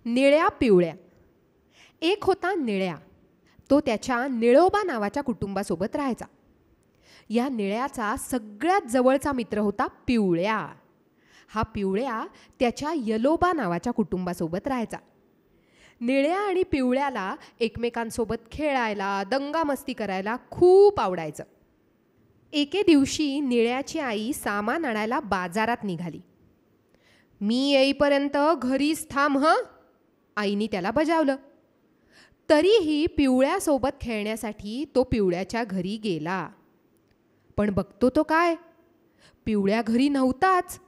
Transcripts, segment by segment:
निळ्या पिवळ्या. एक होता निळ्या. तो त्याच्या निळोबा नावाच्या कुटुंबासोबत राहायचा. या निळ्याचा सगळ्यात जवळचा मित्र होता पिवळ्या. हा पिवळ्या त्याच्या यलोबा नावाच्या कुटुंबासोबत राहायचा. निळ्या आणि पिवळ्याला एकमेकांसोबत खेळायला, दंगामस्ती करायला खूप आवडायचं. एके दिवशी निळ्याची आई सामान आणायला बाजारात निघाली. "मी येईपर्यंत घरीच थांब हं," आईनी त्याला बजावलं. तरीही पिवळ्यासोबत खेळण्यासाठी तो पिवळ्याच्या घरी गेला. पण बघतो तो काय, पिवळ्या घरी नव्हताच.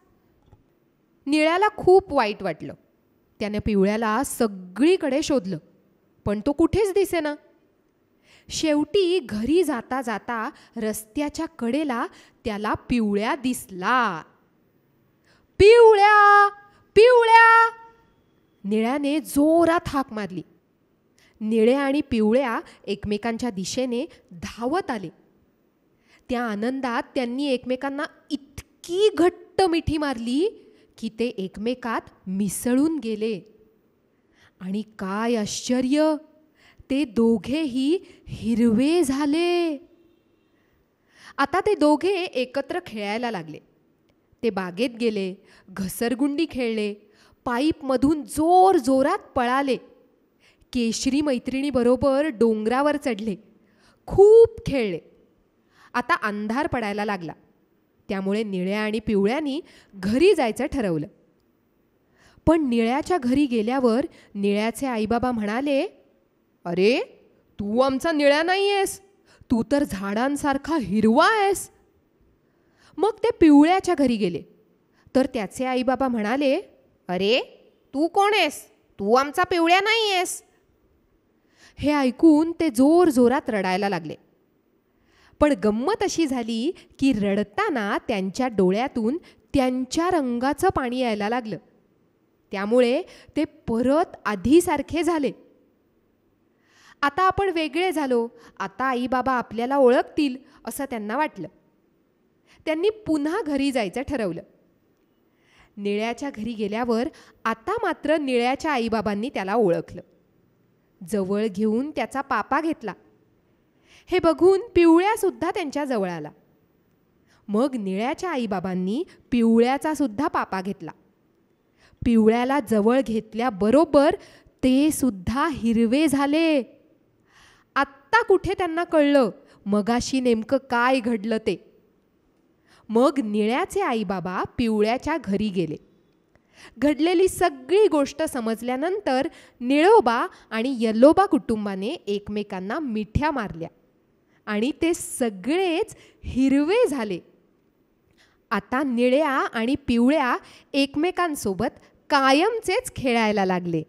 निळ्याला खूप वाईट वाटलं. त्याने पिवळ्याला सगळीकडे शोधलं, पण तो कुठेच दिसेना. शेवटी घरी जाता जाता रस्त्याच्या कडेला त्याला पिवळ्या दिसला. "पिवळ्या, पिवळ्या!" निळ्याने जोरात हाक मारली. निळ्या आणि पिवळ्या एकमेकांच्या दिशेने धावत आले. त्या आनंदात त्यांनी एकमेकांना इतकी घट्ट मिठी मारली की ते एकमेकात मिसळून गेले. आणि काय आश्चर्य, ते दोघेही हिरवे झाले. आता ते दोघे एकत्र खेळायला लागले. ते बागेत गेले, घसरगुंडी खेळले, पाईपमधून जोर जोरात पळाले, केशरी मैत्रिणीबरोबर डोंगरावर चढले, खूप खेळले. आता अंधार पडायला लागला. त्यामुळे निळ्या आणि पिवळ्यांनी घरी जायचं ठरवलं. पण निळ्याच्या घरी गेल्यावर निळ्याचे आईबाबा म्हणाले, "अरे, तू आमचा निळ्या नाही आहेस, तू तर झाडांसारखा हिरवा आहेस." मग ते पिवळ्याच्या घरी गेले तर त्याचे आईबाबा म्हणाले, "अरे, तू कोण आहेस, तू आमचा पिवळ्या नाही आहेस." हे ऐकून ते जोर जोरात रडायला लागले. पण गंमत अशी झाली की रडताना त्यांच्या डोळ्यातून त्यांच्या रंगाचं पाणी यायला लागलं. त्यामुळे ते परत आधीसारखे झाले. आता आपण वेगळे झालो, आता आई बाबा आपल्याला ओळखतील असं त्यांना वाटलं. त्यांनी पुन्हा घरी जायचं ठरवलं. निळ्याच्या घरी गेल्यावर आता मात्र निळ्याच्या आईबाबांनी त्याला ओळखलं. जवळ घेऊन त्याचा पापा घेतला. हे बघून पिवळ्यासुद्धा त्यांच्या जवळ आला. मग निळ्याच्या आईबाबांनी पिवळ्याचा सुद्धा पापा घेतला. पिवळ्याला जवळ घेतल्याबरोबर ते सुद्धा हिरवे झाले. आत्ता कुठे त्यांना कळलं मगाशी नेमकं काय घडलं ते. मग निळ्याचे आईबाबा पिवळ्याच्या घरी गेले. घडलेली सगळी गोष्ट समजल्यानंतर निळोबा आणि यल्लोबा कुटुंबाने एकमेकांना मिठ्या मारल्या आणि ते सगळेच हिरवे झाले. आता निळ्या आणि पिवळ्या एकमेकांसोबत कायमचेच खेळायला लागले.